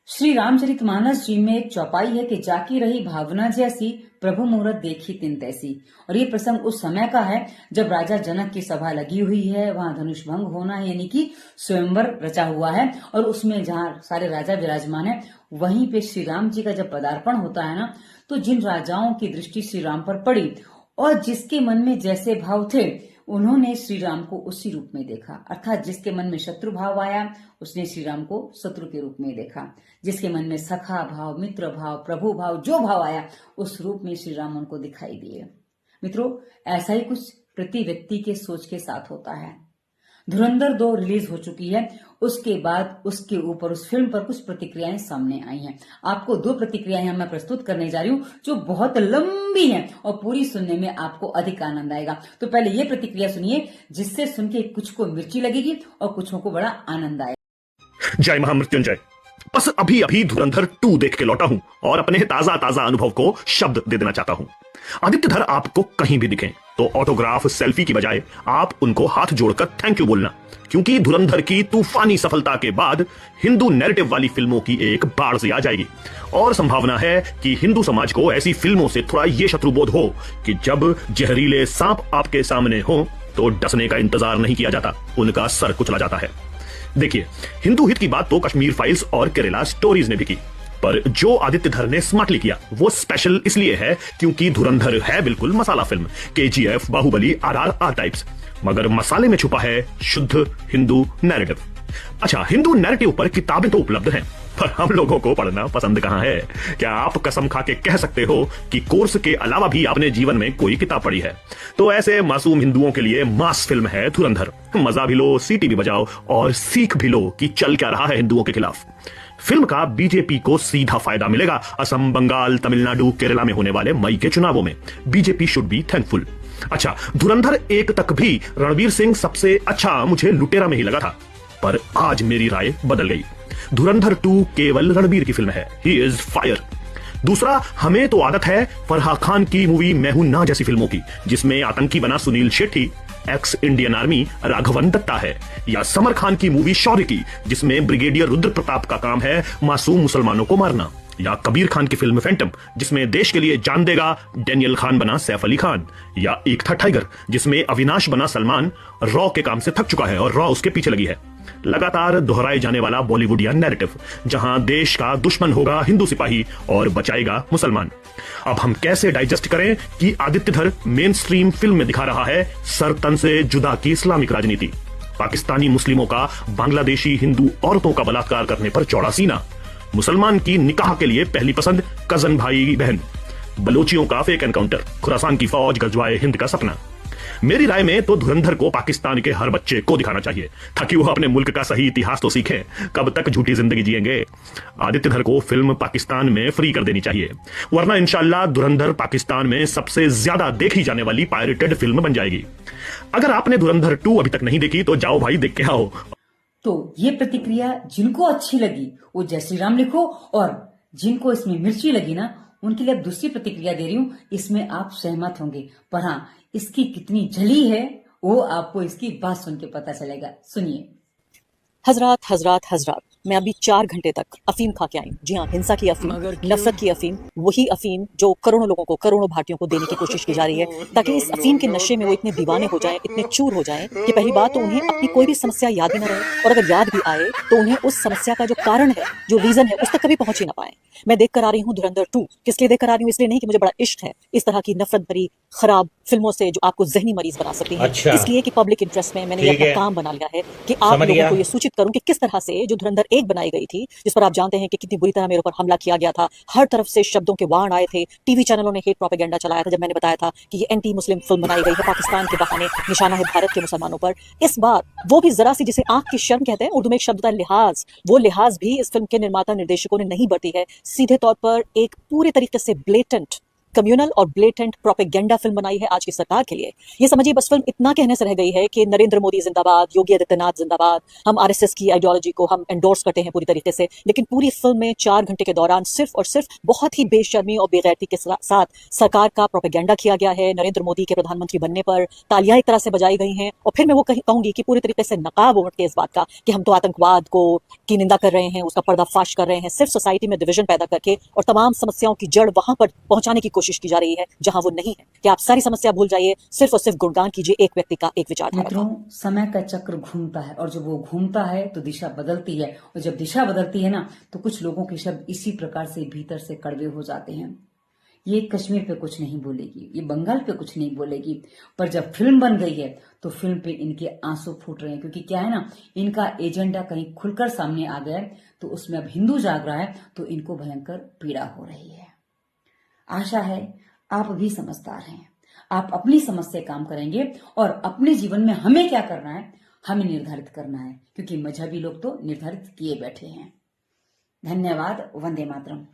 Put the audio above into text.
श्री रामचरितमानस जी में एक चौपाई है कि जाकी रही भावना जैसी, प्रभु मुहूर्त देखी तिन तैसी। और ये प्रसंग उस समय का है जब राजा जनक की सभा लगी हुई है, वहां धनुष भंग होना यानी कि स्वयंवर रचा हुआ है, और उसमें जहां सारे राजा विराजमान है, वहीं पे श्री राम जी का जब पदार्पण होता है ना, तो जिन राजाओं की दृष्टि श्री राम पर पड़ी और जिसके मन में जैसे भाव थे, उन्होंने श्री राम को उसी रूप में देखा। अर्थात जिसके मन में शत्रु भाव आया, उसने श्री राम को शत्रु के रूप में देखा। जिसके मन में सखा भाव, मित्र भाव, प्रभु भाव, जो भाव आया, उस रूप में श्री राम उनको दिखाई दिए। मित्रों, ऐसा ही कुछ प्रति व्यक्ति के सोच के साथ होता है। धुरंधर 2 रिलीज हो चुकी है, उसके बाद उसके ऊपर उस फिल्म पर कुछ प्रतिक्रियाएं सामने आई हैं। आपको 2 प्रतिक्रियाएं मैं प्रस्तुत करने जा रही हूं जो बहुत लंबी हैं और पूरी सुनने में आपको अधिक आनंद आएगा। तो पहले ये प्रतिक्रिया सुनिए, जिससे सुन के कुछ को मिर्ची लगेगी और कुछों को बड़ा आनंद आएगा। जय महामृत्युंजय। बस अभी अभी धुरंधर 2 देख के लौटा हूं और अपने ताजा ताजा अनुभव को शब्द दे देना चाहता हूं। आदित्यधर आपको कहीं भी दिखें तो ऑटोग्राफ, सेल्फी की बजाय आप उनको हाथ जोड़कर थैंक यू बोलना, क्योंकि धुरंधर की तूफानी सफलता के बाद हिंदू नैरेटिव वाली फिल्मों की एक बाढ़ सी आ जाएगी। और संभावना है कि हिंदू समाज को ऐसी फिल्मों से थोड़ा ये शत्रुबोध हो कि जब जहरीले सांप आपके सामने हो तो डसने का इंतजार नहीं किया जाता, उनका सर कुचला जाता है। देखिए, हिंदू हित की बात तो कश्मीर फाइल्स और केरला स्टोरीज ने भी की, पर जो आदित्यधर ने स्मार्टली किया वो स्पेशल इसलिए है क्योंकि धुरंधर है बिल्कुल masala film, KGF, Baahubali, RRR types, मगर मसाले में छुपा है शुद्ध हिंदू नैरेटिव। अच्छा, हिंदू नैरेटिव पर किताबें तो उपलब्ध हैं, पर हम लोगों को पढ़ना पसंद कहां है? क्या आप कसम खा के कह सकते हो कि कोर्स के अलावा भी आपने जीवन में कोई किताब पढ़ी है? तो ऐसे मासूम हिंदुओं के लिए मास फिल्म है धुरंधर। मजा भी लो, सीटी भी बजाओ और सीख भी लो कि चल क्या रहा है हिंदुओं के खिलाफ। फिल्म का बीजेपी को सीधा फायदा मिलेगा असम, बंगाल, तमिलनाडु, केरला में होने वाले मई के चुनावों में। BJP should be thankful. अच्छा, धुरंधर 1 तक भी रणवीर सिंह सबसे अच्छा मुझे लुटेरा में ही लगा था, पर आज मेरी राय बदल गई। धुरंधर 2 केवल रणबीर की फिल्म है, ही इज फायर। दूसरा, हमें तो आदत है फरहा खान की मूवी मैं हूं ना जैसी फिल्मों की, जिसमें आतंकी बना Sunil Shetty, ex Indian army Raghavan Dutta है, या समर खान की मूवी शौर्य की, जिसमें ब्रिगेडियर रुद्र प्रताप का काम है मासूम मुसलमानों को मारना, या कबीर खान की फिल्म फैंटम, जिसमें देश के लिए जान देगा डेनियल खान बना सैफ अली खान, या एक था टाइगर, जिसमें अविनाश बना सलमान रॉ के काम से थक चुका है और रॉ उसके पीछे लगी है। लगातार दोहराए जाने वाला बॉलीवुडियन नैरेटिव, जहां देश का दुश्मन होगा हिंदू सिपाही और बचाएगा मुसलमान। अब हम कैसे डाइजेस्ट करें कि आदित्यधर मेन स्ट्रीम फिल्म में दिखा रहा है सरतन से जुदा की इस्लामिक राजनीति, पाकिस्तानी मुस्लिमों का बांग्लादेशी हिंदू औरतों का बलात्कार करने पर चौड़ा सीना, मुसलमान की निकाह के लिए पहली पसंद कजन भाई बहन, बलोचियों का फेक एनकाउंटर, खुरासान की फौज गजवाए हिंद का सपना। मेरी राय में तो धुरंधर को पाकिस्तान के हर बच्चे को दिखाना चाहिए ताकि वो अपने मुल्क का सही इतिहास तो सीखे। कब तक झूठी जिंदगी जिएंगे? आदित्यधर को फिल्म पाकिस्तान में फ्री कर देनी चाहिए, वरना इंशाल्लाह धुरंधर पाकिस्तान में सबसे ज्यादा देखी जाने वाली पायरेटेड फिल्म बन जाएगी। अगर आपने धुरंधर 2 अभी तक नहीं देखी तो जाओ भाई, देख के आओ। तो ये प्रतिक्रिया जिनको अच्छी लगी वो जय श्री राम लिखो, और जिनको इसमें मिर्ची लगी ना, उनके लिए अब दूसरी प्रतिक्रिया दे रही हूं। इसमें आप सहमत होंगे, पर हाँ, इसकी कितनी जली है वो आपको इसकी बात सुन के पता चलेगा। सुनिए। हजरात हजरात हजरात, मैं अभी 4 घंटे तक अफीम खा के आई। जी हाँ, हिंसा की अफीम, नफरत की अफीम, वही अफीम जो करोड़ों लोगों को, करोड़ों भारतीयों को देने की कोशिश की जा रही है, ताकि इस अफीम के नशे में वो इतने दीवाने हो जाएं, इतने चूर हो जाएं कि पहली बात तो उन्हें अपनी कोई भी समस्या याद ही न रहे, और अगर याद भी आए तो उन्हें उस समस्या का जो कारण है, जो रीजन है, उस तक कभी पहुंच ही ना पाए। मैं देख कर आ रही हूँ धुरंधर 2। किस लिए देख कर आ रही हूँ? इसलिए नहीं कि मुझे बड़ा इश्क है इस तरह की नफरत भरी खराब फिल्मों से जो आपको जहनी मरीज बना सकती हैं। अच्छा। इसलिए कि पब्लिक इंटरेस्ट में मैंने ये अपना काम बना लिया है कि आप लोगों को ये सूचित करूं कि किस तरह से जो धुरंधर 1 बनाई गई थी, जिस पर आप जानते हैं कि कितनी बुरी तरह मेरे ऊपर हमला किया गया था, हर तरफ से शब्दों के वाण आए थे, टीवी चैनलों ने हेट प्रोपेगेंडा चलाया था जब मैंने बताया था कि ये एंटी मुस्लिम फिल्म बनाई गई है, पाकिस्तान के बहाने निशाना है भारत के मुसलमानों पर। इस बार वो भी जरा सी, जिसे आंख की शर्म कहते हैं, उर्दू में एक शब्द होता है लिहाज, वो लिहाज भी इस फिल्म के निर्माता निर्देशकों ने नहीं बरती है। सीधे तौर पर एक पूरे तरीके से ब्लेटेंट कम्युनल और ब्लेटेंट प्रोपेगेंडा फिल्म बनाई है आज की सरकार के लिए। ये समझिए बस फिल्म इतना कहने से रह गई है कि नरेंद्र मोदी जिंदाबाद, योगी आदित्यनाथ जिंदाबाद, हम आरएसएस की आइडियोलॉजी को हम एंडोर्स करते हैं पूरी तरीके से, लेकिन पूरी फिल्म में 4 घंटे के दौरान सिर्फ और सिर्फ बहुत ही बेशर्मी और बेगैरती के साथ सरकार का प्रोपेगेंडा किया गया है। नरेंद्र मोदी के प्रधानमंत्री बनने पर तालियां एक तरह से बजाई गई हैं और फिर मैं वो कहूंगी कि पूरी तरीके से नकाब उमड़ के इस बात का कि हम तो आतंकवाद की निंदा कर रहे हैं, उसका पर्दाफाश कर रहे हैं, सिर्फ सोसाइटी में डिवीजन पैदा करके और तमाम समस्याओं की जड़ वहां पर पहुंचाने की कोशिश की जा रही है जहां वो नहीं है। कि आप सारी समस्या भूल जाइए, सिर्फ और सिर्फ गुणगान कीजिए एक व्यक्ति का, एक विचारधारा का। मित्रों, समय का चक्र घूमता है और जब वो घूमता है तो दिशा बदलती है, और जब दिशा बदलती है ना तो कुछ लोगों के शब्द इसी प्रकार से भीतर से कड़वे हो जाते हैं। ये कश्मीर पे कुछ नहीं बोलेगी, ये बंगाल पे कुछ नहीं बोलेगी, पर जब फिल्म बन गई है तो फिल्म पे इनके आंसू फूट रहे हैं, क्योंकि क्या है ना, इनका एजेंडा कहीं खुलकर सामने आ गया है तो उसमें अब हिंदू जाग रहा है तो इनको भयंकर पीड़ा हो रही है। आशा है आप भी समझदार हैं, आप अपनी समझ से काम करेंगे और अपने जीवन में हमें क्या करना है हमें निर्धारित करना है, क्योंकि मजहबी लोग तो निर्धारित किए बैठे हैं। धन्यवाद। वंदे मातरम।